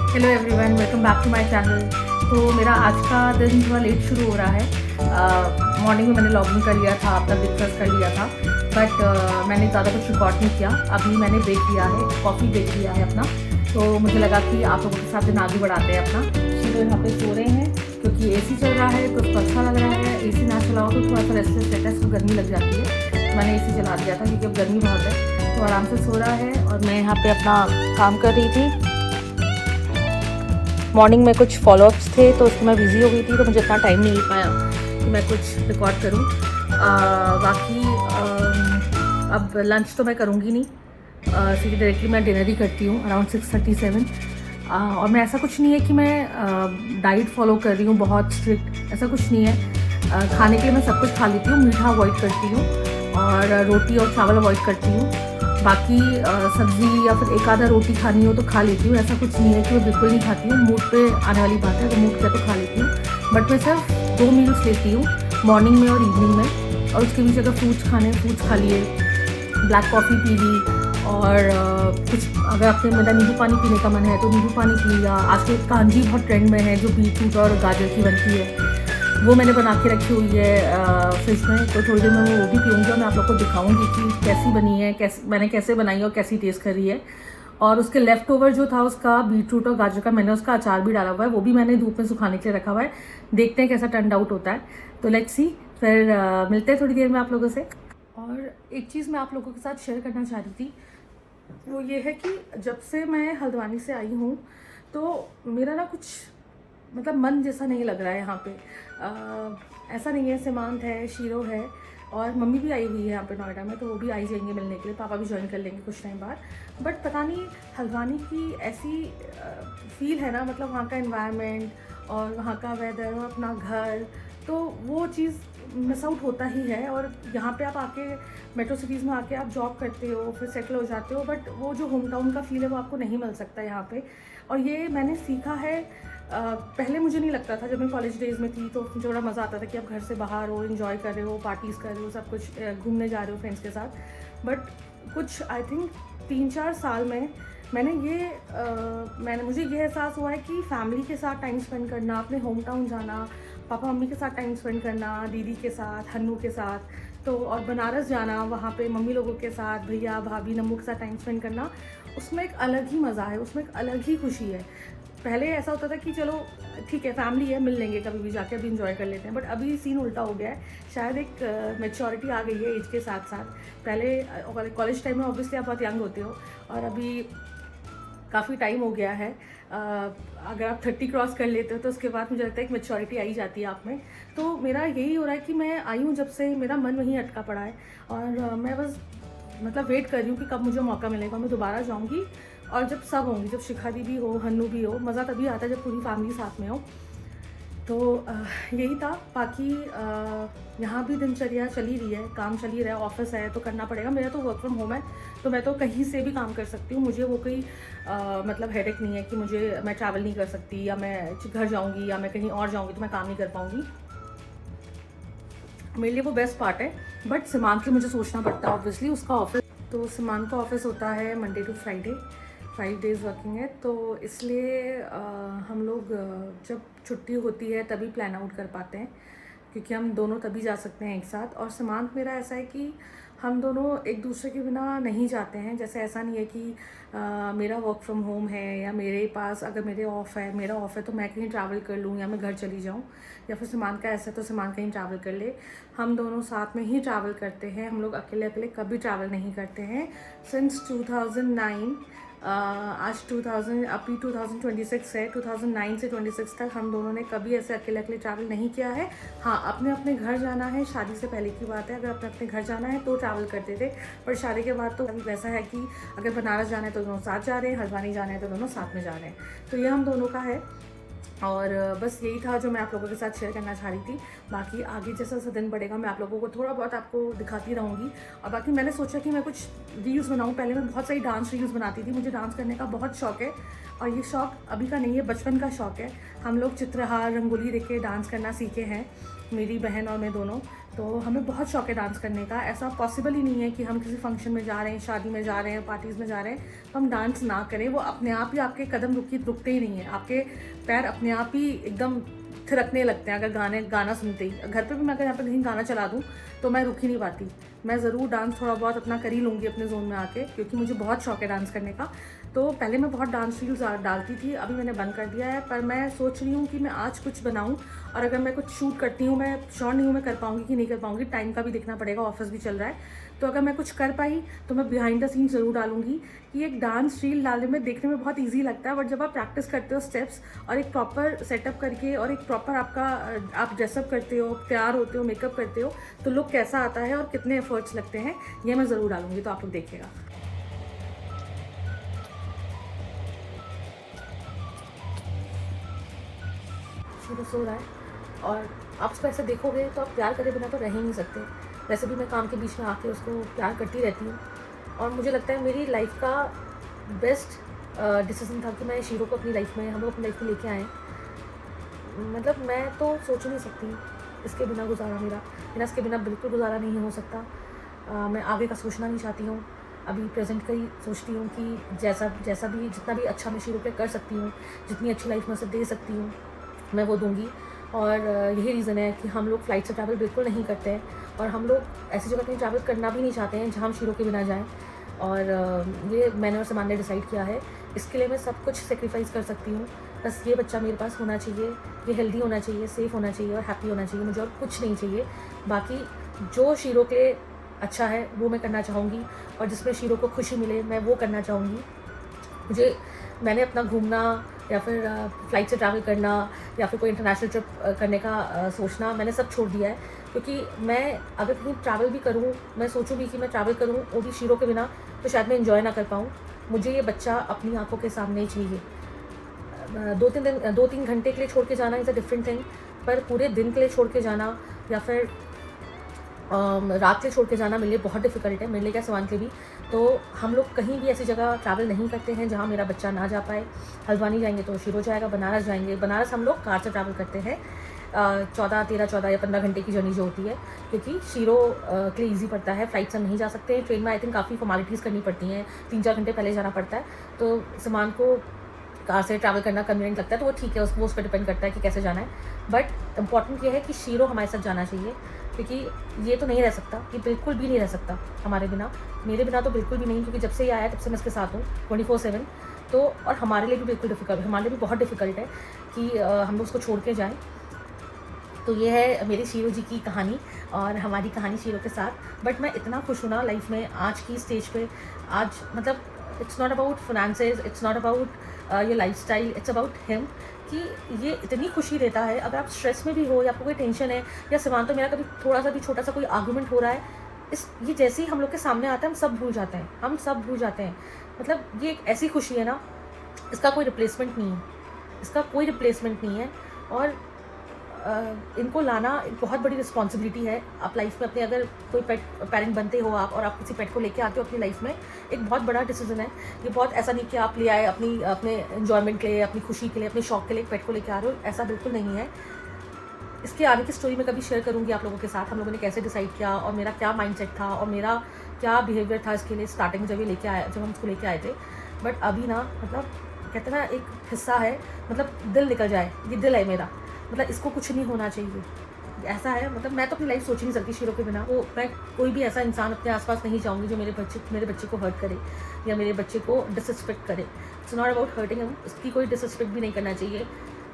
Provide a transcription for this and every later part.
Hello everyone, welcome back to my channel. तो मेरा आज का दिन थोड़ा लेट शुरू हो रहा है। मॉर्निंग में मैंने लॉगिन कर लिया था, अपना ब्रेकफास्ट कर लिया था, बट मैंने ज़्यादा कुछ रिकॉर्ड नहीं किया। अभी मैंने ब्रेक लिया है, कॉफ़ी ब्रेक लिया है अपना, तो मुझे लगा कि आप लोगों के साथ दिन आगे बढ़ाते हैं अपना। तो यहाँ पे सो रहे हैं क्योंकि एसी चल रहा है तो उसको अच्छा लग रहा है। एसी ना चलाओ तो थोड़ा सा रेस्टलेस रहता है, इसको गर्मी लग जाती है। तो मैंने एसी चला दिया था क्योंकि अब गर्मी बहुत है, तो आराम से सो रहा है। और मैं यहाँ पे अपना काम कर रही थी। मॉर्निंग में कुछ फॉलोअप्स थे तो उसमें मैं बिज़ी हो गई थी, तो मुझे इतना टाइम नहीं मिल पाया कि मैं कुछ रिकॉर्ड करूं। बाकी अब लंच तो मैं करूंगी नहीं, सीधे डायरेक्टली मैं डिनर ही करती हूँ अराउंड 6:37। और मैं ऐसा कुछ नहीं है कि मैं डाइट फॉलो कर रही हूँ बहुत स्ट्रिक्ट, ऐसा कुछ नहीं है। खाने के लिए मैं सब कुछ खा लेती हूँ, मीठा अवॉइड करती हूँ और रोटी और चावल अवॉइड करती हूँ। बाकी सब्ज़ी या फिर एक आधा रोटी खानी हो तो खा लेती हूँ, ऐसा कुछ नहीं है कि मैं बिल्कुल नहीं खाती हूँ। मूड पे आने वाली बात है, अगर मूड किया तो खा लेती हूँ, बट मैं सिर्फ 2 मील्स लेती हूँ, मॉर्निंग में और इवनिंग में। और उसके बीच अगर फ्रूट्स खाने फ्रूट्स खा लिए, ब्लैक कॉफ़ी पी ली, और कुछ अगर आपके मेरा नींबू पानी पीने का मन है तो नींबू पानी पी लिया। आजकल कांजी बहुत ट्रेंड में है, जो बीटरूट और गाजर की बनती है, वो मैंने बना के रखी हुई है फ्रिज में, तो थोड़ी देर में मैं वो भी पीऊँगी और मैं आप लोग को दिखाऊंगी कि कैसी बनी है, मैंने कैसे बनाई है और कैसी टेस्ट करी है। और उसके लेफ़्ट ओवर जो था उसका बीटरूट और गाजर का, मैंने उसका अचार भी डाला हुआ है, वो भी मैंने धूप में सुखाने के लिए रखा हुआ है। देखते हैं कैसा टर्न आउट होता है, तो लेट्स सी। फिर मिलते हैं थोड़ी देर में आप लोगों से। और एक चीज़ मैं आप लोगों के साथ शेयर करना चाह रही थी, वो ये है कि जब से मैं हल्द्वानी से आई हूँ तो मेरा ना कुछ मतलब मन जैसा नहीं लग रहा है यहाँ पे। ऐसा नहीं है, सीमांत है, शीरो है और मम्मी भी आई हुई है यहाँ पे नोएडा में, तो वो भी आई जाएंगे मिलने के लिए, पापा भी ज्वाइन कर लेंगे कुछ टाइम बाद। बट पता नहीं हल्द्वानी की ऐसी फील है ना, मतलब वहाँ का एनवायरनमेंट और वहाँ का वेदर और अपना घर, तो वो चीज़ मिस आउट होता ही है। और यहाँ पे आप आके मेट्रो सिटीज़ में आके आप जॉब करते हो, फिर सेटल हो जाते हो, बट वो जो होम टाउन का फील है वो आपको नहीं मिल सकता यहाँ पे। और ये मैंने सीखा है। पहले मुझे नहीं लगता था, जब मैं कॉलेज डेज़ में थी तो मुझे बड़ा मज़ा आता था कि आप घर से बाहर हो, इन्जॉय कर रहे हो, पार्टीज़ कर रहे हो, सब कुछ घूमने जा रहे हो फ्रेंड्स के साथ। बट कुछ आई थिंक 3-4 साल में मुझे ये एहसास हुआ है कि फैमिली के साथ टाइम स्पेंड करना, अपने होम टाउन जाना, पापा मम्मी के साथ टाइम स्पेंड करना, दीदी के साथ, हन्नू के साथ, तो और बनारस जाना, वहाँ पे मम्मी लोगों के साथ, भैया भाभी नम्मू के साथ टाइम स्पेंड करना, उसमें एक अलग ही मज़ा है, उसमें एक अलग ही खुशी है। पहले ऐसा होता था कि चलो ठीक है फैमिली है, मिल लेंगे कभी भी जाके, अभी इंजॉय कर लेते हैं, बट अभी सीन उल्टा हो गया है। शायद एक मैच्योरिटी आ गई है एज के साथ साथ। पहले कॉलेज टाइम में ऑब्वियसली आप बहुत यंग होते हो, और अभी काफ़ी टाइम हो गया है। अगर आप 30 क्रॉस कर लेते हो तो उसके बाद मुझे लगता है एक मैच्योरिटी आई जाती है आप में। तो मेरा यही हो रहा है कि मैं आई हूँ जब से, मेरा मन वहीं अटका पड़ा है, और मैं बस मतलब वेट कर रही हूँ कि कब मुझे मौका मिलेगा, मैं दोबारा जाऊँगी। और जब सब होंगी, जब शिखा दी भी हो, हन्नू भी हो, मज़ा तभी आता है जब पूरी फैमिली साथ में हो। तो यही था। बाकी यहाँ भी दिनचर्या चली रही है, काम चल ही रहा है, ऑफिस है तो करना पड़ेगा। मेरा तो वर्क फ्रॉम होम है, तो मैं तो कहीं से भी काम कर सकती हूँ, मुझे वो कोई मतलब हेडेक नहीं है कि मैं ट्रैवल नहीं कर सकती, या मैं घर जाऊँगी या मैं कहीं और जाऊँगी तो मैं काम नहीं कर पाऊँगी। मेरे लिए वो बेस्ट पार्ट है। बट सीमांत के मुझे सोचना पड़ता है ऑब्वियसली, उसका ऑफिस, तो सीमांत का ऑफिस होता है Monday to Friday, 5 days working है, तो इसलिए हम लोग जब छुट्टी होती है तभी प्लान आउट कर पाते हैं, क्योंकि हम दोनों तभी जा सकते हैं एक साथ। और सीमांत मेरा ऐसा है कि हम दोनों एक दूसरे के बिना नहीं जाते हैं। जैसे ऐसा नहीं है कि मेरा वर्क फ्रॉम होम है या मेरे पास अगर मेरा ऑफ़ है तो मैं कहीं ट्रैवल कर लूँ या मैं घर चली जाऊँ, या फिर सीमांत का ऐसा है तो सीमांत कहीं ट्रैवल कर ले। हम दोनों साथ में ही ट्रैवल करते हैं, हम लोग अकेले अकेले कभी ट्रैवल नहीं करते हैं सिंस 2009। आज 2026 है, 2009 से 26 तक हम दोनों ने कभी ऐसे अकेले अकेले ट्रैवल नहीं किया है। हाँ, अपने अपने घर जाना है, शादी से पहले की बात है, अगर अपने अपने घर जाना है तो ट्रैवल करते थे, पर शादी के बाद तो वैसा है कि अगर बनारस जाना है तो दोनों साथ जा रहे हैं, हल्द्वानी जाना है तो दोनों साथ में जा रहे हैं। तो ये हम दोनों का है। और बस यही था जो मैं आप लोगों के साथ शेयर करना चाह रही थी। बाकी आगे जैसा जैसा दिन बढ़ेगा मैं आप लोगों को थोड़ा बहुत आपको दिखाती रहूँगी। और बाकी मैंने सोचा कि मैं कुछ रील्स बनाऊँ। पहले मैं बहुत सारी डांस रील्स बनाती थी, मुझे डांस करने का बहुत शौक है, और ये शौक अभी का नहीं है, बचपन का शौक है। हम लोग चित्रहार, रंगोली देख के डांस करना सीखे हैं, मेरी बहन और मैं दोनों। तो हमें बहुत शौक है डांस करने का। ऐसा पॉसिबल ही नहीं है कि हम किसी फंक्शन में जा रहे हैं, शादी में जा रहे हैं, पार्टीज़ में जा रहे हैं तो हम डांस ना करें। वो अपने आप ही आपके कदम रुकते ही नहीं हैं, आपके पैर अपने आप ही एकदम थिरकने लगते हैं। अगर गाना सुनते ही, घर पे भी मैं अगर यहाँ पे कहीं गाना चला दूँ तो मैं रुक ही नहीं पाती। मैं ज़रूर डांस थोड़ा बहुत अपना कर ही लूँगी अपने जोन में आके, क्योंकि मुझे बहुत शौक है डांस करने का। तो पहले मैं बहुत डांस रील्स डालती थी, अभी मैंने बंद कर दिया है। पर मैं सोच रही हूँ कि मैं आज कुछ बनाऊँ, और अगर मैं कुछ शूट करती हूँ, मैं श्योर नहीं हूँ मैं कर पाऊँगी कि नहीं कर पाऊँगी, टाइम का भी देखना पड़ेगा, ऑफिस भी चल रहा है। तो अगर मैं कुछ कर पाई तो मैं बिहाइंड द सीन ज़रूर डालूँगी। कि एक डांस रील डालने में, देखने में बहुत ईजी लगता है, बट जब आप प्रैक्टिस करते हो स्टेप्स और एक प्रॉपर सेटअप करके और एक प्रॉपर आप ड्रेसअप करते हो, तैयार होते हो, मेकअप करते हो, तो लुक कैसा आता है और कितने एफर्ट्स लगते हैं, ये मैं ज़रूर डालूँगी। तो आप लोग देखिएगा। शुरू सो रहा है और आप उसको ऐसे देखोगे तो आप प्यार करे बिना तो रह ही नहीं सकते। वैसे भी मैं काम के बीच में आके उसको प्यार करती रहती हूँ, और मुझे लगता है मेरी लाइफ का बेस्ट डिसीजन था कि मैं शीरो को अपनी लाइफ में, हम लोग अपनी लाइफ में लेके आए। मतलब मैं तो सोच ही नहीं सकती इसके बिना गुजारा मेरा इसके बिना बिल्कुल गुजारा नहीं हो सकता। मैं आगे का सोचना नहीं चाहती हूँ, अभी प्रेजेंट का ही सोचती हूँ कि जैसा भी, जितना भी अच्छा मैं शीरो पे कर सकती हूँ, जितनी अच्छी लाइफ में उसे दे सकती हूँ, मैं वो दूँगी। और यही रीज़न है कि हम लोग फ़्लाइट से ट्रैवल बिल्कुल नहीं करते हैं, और हम लोग ऐसी जगह कहीं ट्रैवल करना भी नहीं चाहते हैं जहाँ हम शीरो के बिना जाएँ। और ये मैंने और समान ने डिसाइड किया है। इसके लिए मैं सब कुछ सेक्रीफाइस कर सकती हूँ, बस ये बच्चा मेरे पास होना चाहिए, ये हेल्दी होना चाहिए, सेफ़ होना चाहिए और हैप्पी होना चाहिए। मुझे और कुछ नहीं चाहिए। बाकी जो शीरो के अच्छा है वो मैं करना चाहूँगी, और जिसमें शीरो को खुशी मिले मैं वो करना चाहूँगी। मैंने अपना घूमना या फिर फ़्लाइट से ट्रैवल करना या फिर कोई इंटरनेशनल ट्रिप करने का सोचना, मैंने सब छोड़ दिया है। क्योंकि मैं अगर कहीं ट्रैवल भी करूँ, मैं सोचूँगी कि मैं ट्रैवल करूँ वो भी शीरो के बिना, तो शायद मैं एंजॉय ना कर पाऊँ। मुझे ये बच्चा अपनी आंखों के सामने ही चाहिए। 2-3 घंटे के लिए छोड़ के जाना इज़ अ डिफरेंट थिंग, पर पूरे दिन के लिए छोड़ के जाना या फिर रात के छोड़ के जाना मेरे लिए बहुत डिफ़िकल्ट है, मेरे लिए क्या, समान के भी। तो हम लोग कहीं भी ऐसी जगह ट्रैवल नहीं करते हैं जहाँ मेरा बच्चा ना जा पाए। हल्द्वानी जाएंगे तो शीरो जाएगा, बनारस जाएंगे, बनारस हम लोग कार से ट्रैवल करते हैं। 14 या 15 घंटे की जर्नी जो होती है, क्योंकि शीरो के लिए ईजी पड़ता है। फ़्लाइट से हम नहीं जा सकते, ट्रेन में आई थिंक काफ़ी फॉर्मेलिटीज़ करनी पड़ती हैं, 3-4 घंटे पहले जाना पड़ता है। तो समान को कार से ट्रैवल करना कन्वीनियंट लगता है, तो वो ठीक है, वो उस पर डिपेंड करता है कि कैसे जाना है। बट इम्पॉर्टेंट ये है कि शीरो हमारे साथ जाना चाहिए, क्योंकि ये तो नहीं रह सकता, ये बिल्कुल भी नहीं रह सकता हमारे बिना, मेरे बिना तो बिल्कुल भी नहीं, क्योंकि जब से ये आया तब से मैं इसके साथ हूँ 24/7। तो और हमारे लिए भी बिल्कुल डिफ़िकल्ट, हमारे लिए भी बहुत डिफ़िकल्ट है कि हम लोग उसको छोड़ के जाएँ। तो ये है मेरी शीरो जी की कहानी और हमारी कहानी शीरो के साथ। बट मैं इतना खुश हूँ ना लाइफ में आज की स्टेज पे। आज मतलब it's not about finances, it's not about your lifestyle, it's about him, कि ये इतनी खुशी देता है। अगर आप स्ट्रेस में भी हो या आपको कोई टेंशन है, या सिवान तो मेरा कभी थोड़ा सा भी छोटा सा कोई आर्गूमेंट हो रहा है, ये जैसे ही हम लोग के सामने आता है हम सब भूल जाते हैं, हम सब भूल जाते हैं। मतलब ये एक ऐसी खुशी है ना, इसका कोई रिप्लेसमेंट नहीं है, इसका कोई रिप्लेसमेंट नहीं है। और इनको लाना एक बहुत बड़ी रिस्पॉन्सिबिलिटी है। आप लाइफ में अपने अगर कोई पेरेंट बनते हो आप, और आप किसी पेट को लेके आते हो अपनी लाइफ में, एक बहुत बड़ा डिसीजन है ये। बहुत ऐसा नहीं कि आप ले आए अपने एंजॉयमेंट के लिए, अपनी खुशी के लिए, अपने शौक के लिए एक पेट को लेके आ रहे हो, ऐसा बिल्कुल नहीं है। इसके आगे की स्टोरी मैं कभी शेयर करूँगी आप लोगों के साथ, हम लोगों ने कैसे डिसाइड किया और मेरा क्या माइंडसेट था और मेरा क्या बिहेवियर था इसके लिए स्टार्टिंग में जब हम इसको लेके आए थे। बट अभी ना, मतलब कहते हैं ना, एक हिस्सा है, मतलब दिल निकल जाए, ये दिल है मेरा, मतलब इसको कुछ नहीं होना चाहिए, ऐसा है। मतलब मैं तो अपनी लाइफ सोच ही नहीं सकती शीरो के बिना। वो मैं कोई भी ऐसा इंसान अपने आसपास नहीं चाहूँगी जो मेरे बच्चे को हर्ट करे या मेरे बच्चे को डिसरिस्पेक्ट करे। It's not about hurting him, उसकी कोई डिसरिस्पेक्ट भी नहीं करना चाहिए।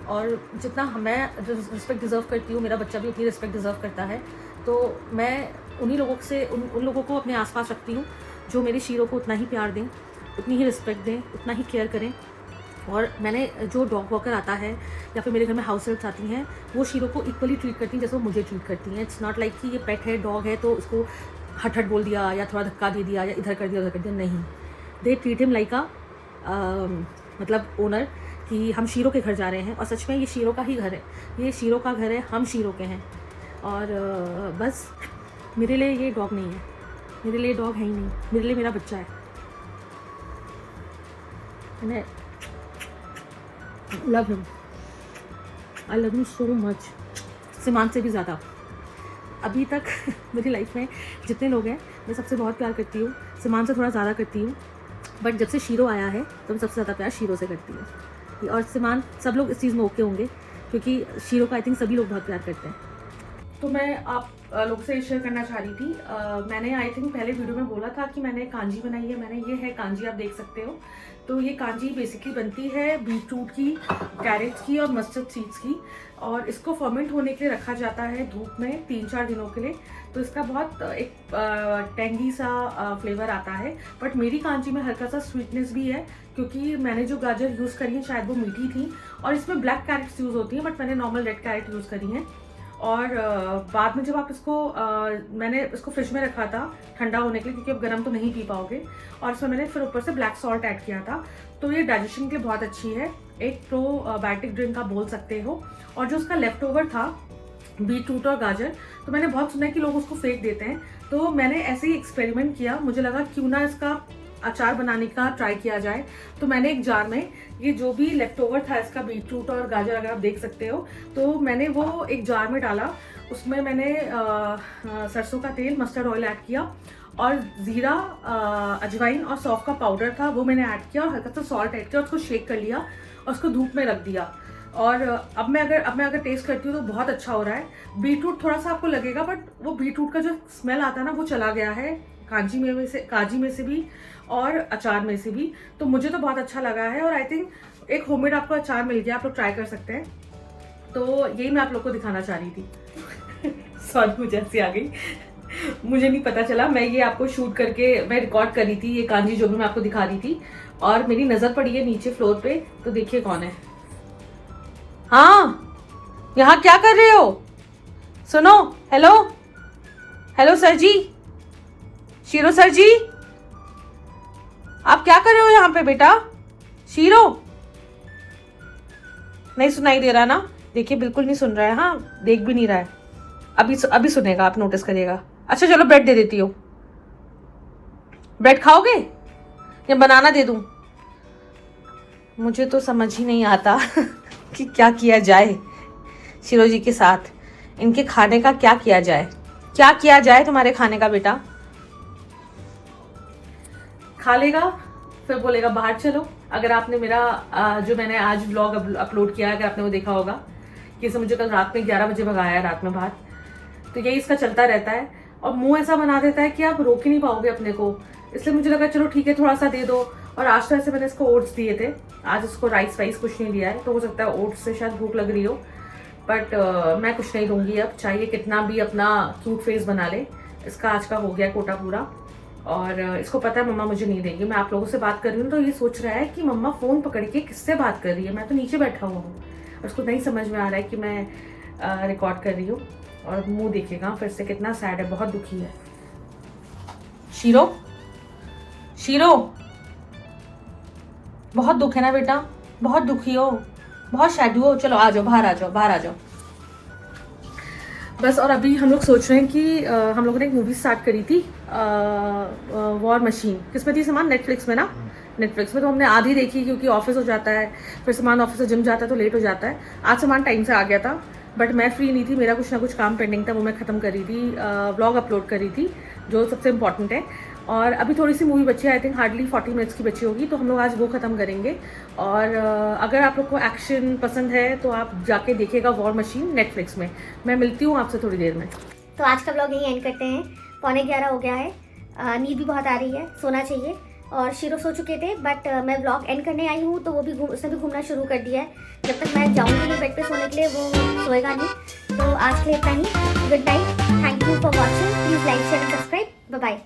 और जितना मैं रिस्पेक्ट डिज़र्व करती हूँ, मेरा बच्चा भी उतनी रिस्पेक्ट डिज़र्व करता है। तो मैं उन्हीं लोगों से उन लोगों को अपने आसपास रखती हूँ जो मेरी शीरो को उतना ही प्यार दें, उतनी ही रिस्पेक्ट दें, उतना ही केयर करें। और मैंने जो डॉग वॉकर आता है या फिर मेरे घर में हाउस हेल्प्स आती हैं, वो शीरो को इक्वली ट्रीट करती हैं जैसे वो मुझे ट्रीट करती हैं। इट्स नॉट लाइक कि ये पेट है, डॉग है, तो उसको हट हट बोल दिया या थोड़ा धक्का दे दिया या इधर कर दिया उधर कर दिया, नहीं। दे ट्रीट हिम लाइक मतलब ओनर, कि हम शीरो के घर जा रहे हैं। और सच में ये शीरो का ही घर है, ये शीरो का घर है, हम शीरो के हैं। और बस मेरे लिए ये डॉग नहीं है, मेरे लिए डॉग है ही नहीं, मेरे लिए मेरा बच्चा है। मैंने love him, I love him so much, सिमान से भी ज़्यादा। अभी तक मेरी लाइफ में जितने लोग हैं मैं सबसे बहुत प्यार करती हूँ, समान से थोड़ा ज़्यादा करती हूँ, बट जब से शीरो आया है तो मैं सबसे ज़्यादा प्यार शीरो से करती हूँ। और समान सब लोग इस चीज़ में ओके होंगे क्योंकि शीरो का आई थिंक सभी लोग बहुत प्यार करते हैं। तो मैं आप लोग से शेयर करना चाह रही थी, मैंने आई थिंक पहले वीडियो में बोला था कि मैंने कांजी बनाई है। मैंने ये है कांजी, आप देख सकते हो। तो ये कांजी बेसिकली बनती है बीटरूट की, कैरेट की और मस्टर्ड सीड्स की, और इसको फर्मेंट होने के लिए रखा जाता है धूप में 3-4 दिनों के लिए। तो इसका बहुत एक टेंगी सा फ्लेवर आता है, बट मेरी कांजी में हल्का सा स्वीटनेस भी है क्योंकि मैंने जो गाजर यूज़ करी है शायद वो मीठी थी, और इसमें ब्लैक कैरेट्स यूज़ होती हैं, बट मैंने नॉर्मल रेड कैरेट यूज़ करी हैं। और बाद में जब आप इसको मैंने इसको फ्रिज में रखा था ठंडा होने के लिए क्योंकि अब गर्म तो नहीं पी पाओगे, और इसमें मैंने फिर ऊपर से ब्लैक सॉल्ट ऐड किया था। तो ये डाइजेशन के लिए बहुत अच्छी है, एक प्रोबायोटिक ड्रिंक आप बोल सकते हो। और जो उसका लेफ्ट ओवर था बीटरूट और गाजर, तो मैंने बहुत सुना है कि लोग उसको फेंक देते हैं, तो मैंने ऐसे ही एक्सपेरिमेंट किया। मुझे लगा क्यों ना इसका अचार बनाने का ट्राई किया जाए। तो मैंने एक जार में ये जो भी लेफ्ट ओवर था इसका बीटरूट और गाजर, अगर आप देख सकते हो, तो मैंने वो एक जार में डाला। उसमें मैंने सरसों का तेल, मस्टर्ड ऑयल ऐड किया, और ज़ीरा, अजवाइन और सौंफ का पाउडर था वो मैंने ऐड किया, और हल्का सा सॉल्ट ऐड किया, उसको शेक कर लिया और उसको धूप में रख दिया। और अब मैं अगर टेस्ट करती हूँ तो बहुत अच्छा हो रहा है। बीटरूट थोड़ा सा आपको लगेगा, बट वो बीटरूट का जो स्मेल आता है ना वो चला गया है कांजी में से भी और अचार में से भी। तो मुझे तो बहुत अच्छा लगा है, और आई थिंक एक होममेड आपको अचार मिल गया, आप लोग ट्राई कर सकते हैं। तो यही मैं आप लोग को दिखाना चाह रही थी। सॉरी, मुझे हंसी आ गई, मुझे नहीं पता चला। मैं ये आपको शूट करके मैं रिकॉर्ड कर रही थी, ये कांजी जो भी मैं आपको दिखा रही थी, और मेरी नज़र पड़ी है नीचे फ्लोर पे। तो देखिए कौन है। हाँ, यहाँ क्या कर रहे हो? सुनो, हेलो हेलो सर जी, शीरो सर जी, आप क्या कर रहे हो यहाँ पे बेटा? शीरो नहीं सुनाई दे रहा ना? देखिए बिल्कुल नहीं सुन रहा है। हाँ, देख भी नहीं रहा है। अभी सुनेगा, आप नोटिस करिएगा। अच्छा चलो, ब्रेड दे देती हूँ। ब्रेड खाओगे या बनाना दे दूँ? मुझे तो समझ ही नहीं आता कि क्या किया जाए शीरो जी के साथ। इनके खाने का क्या किया जाए? क्या किया जाए तुम्हारे खाने का बेटा? खा लेगा फिर बोलेगा बाहर चलो। अगर आपने मेरा जो मैंने आज व्लॉग अपलोड किया है, अगर आपने वो देखा होगा कि इसे मुझे कल रात में 11 बजे भगाया रात में बाहर, तो यही इसका चलता रहता है। और मुंह ऐसा बना देता है कि आप रोक ही नहीं पाओगे अपने को। इसलिए मुझे लगा चलो ठीक है, थोड़ा सा दे दो। और आज तो ऐसे मैंने इसको ओट्स दिए थे, आज इसको राइस वाइस कुछ नहीं दिया है। तो हो सकता है ओट्स से शायद भूख लग रही हो, बट मैं कुछ नहीं दूंगी अब, चाहिए कितना भी अपना क्यूट फेस बना ले। इसका आज का हो गया कोटा पूरा, और इसको पता है मम्मा मुझे नहीं देंगी। मैं आप लोगों से बात कर रही हूँ तो ये सोच रहा है कि मम्मा फ़ोन पकड़ के किससे बात कर रही है, मैं तो नीचे बैठा हुआ हूँ। और उसको नहीं समझ में आ रहा है कि मैं रिकॉर्ड कर रही हूँ। और मुंह देखेगा फिर से, कितना सैड है, बहुत दुखी है। शीरो, शीरो, बहुत दुख है ना बेटा? बहुत दुखी हो, बहुत सैड हो? चलो आ जाओ, बाहर आ जाओ, बाहर आ जाओ बस। और अभी हम लोग सोच रहे हैं कि हम लोगों ने एक मूवी स्टार्ट करी थी, वॉर मशीन। किस में थी सामान? नेटफ्लिक्स में ना। नेटफ्लिक्स में तो हमने आधी देखी क्योंकि ऑफिस हो जाता है, फिर सामान ऑफिस से जिम जाता है तो लेट हो जाता है। आज सामान टाइम से आ गया था, बट मैं फ्री नहीं थी, मेरा कुछ ना कुछ काम पेंडिंग था, वो मैं ख़त्म करी थी, व्लॉग अपलोड करी थी जो सबसे इम्पॉर्टेंट है। और अभी थोड़ी सी मूवी बची है, आई थिंक हार्डली 40 मिनट्स की बची होगी, तो हम लोग आज वो ख़त्म करेंगे। और अगर आप लोग को एक्शन पसंद है तो आप जाके देखिएगा वॉर मशीन नेटफ्लिक्स में। मैं मिलती हूँ आपसे थोड़ी देर में। तो आज का व्लॉग यही एंड करते हैं। 11:15 हो गया है, नींद भी बहुत आ रही है, सोना चाहिए। और शीरो सो चुके थे, बट मैं व्लॉग एंड करने आई हूँ तो वो भी उसने भी घूमना शुरू कर दिया है। जब तक मैं जाऊँगी नहीं बेड पे सोने के लिए, वो सोएगा नहीं। तो आज के लिए इतना ही। Good night, thank you for watching, please like share and subscribe, bye bye.